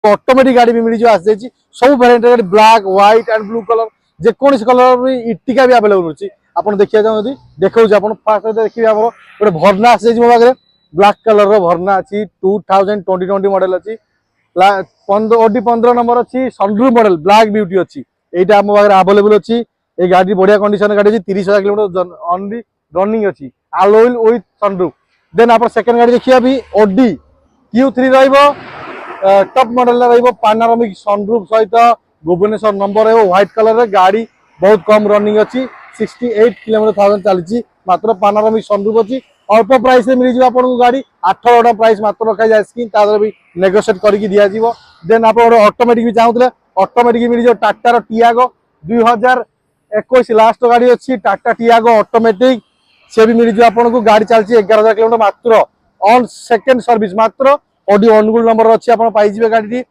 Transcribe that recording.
automatic गाड़ी भी मिल जो आसी सब वेरिएंट गाड़ी black white and blue colour जेकोसी कलर भी इटिका भी अवेलेबल अच्छी आपन देखिया चाहते देखो आपन फास्ट देखिए हमर गोटे भरना आसी मो पाखे ब्लैक कलर रो भरना अच्छी 2020 मॉडल अच्छी ओडी 15 नंबर अच्छी सनरूफ मॉडल ब्लैक ब्यूटी अच्छी एटा मो पाखे अवेलेबल अच्छी ये गाड़ी बढ़िया कंडीशन गाड़ी 30,000 किलोमीटर ओनली रनिंग अच्छी alloy with sunroof देन आप सेकंड गाड़ी देखिए अभी ओडी Q3 रहिबो टॉप मॉडल रहिबो पानोरामिक सनरूफ सहित भुवनेश्वर नंबर है व्हाइट कलर रे गाड़ी बहुत कम रनिंग अच्छी 68 किलोमीटर चली मात्र पानोरामिक सनरूफ अच्छी अल्प प्राइस में मिल आपको गाड़ी 8 प्राइस मात्र रखा जाए स्कीम तादर भी नेगोशिएट करके दिया जीवो देन आप ऑटोमेटिक भी चाहूले ऑटोमेटिक मिल टाटा टियागो 2021 लास्ट गाड़ी अच्छी टाटा टियागो ऑटोमेटिक से भी मिल आपको गाड़ी चलती 11,000 किलोमीटर मात्र ऑन सेकेंड सर्विस मात्र ऑडियो अनुकूल नंबर अच्छी आप गाड़ी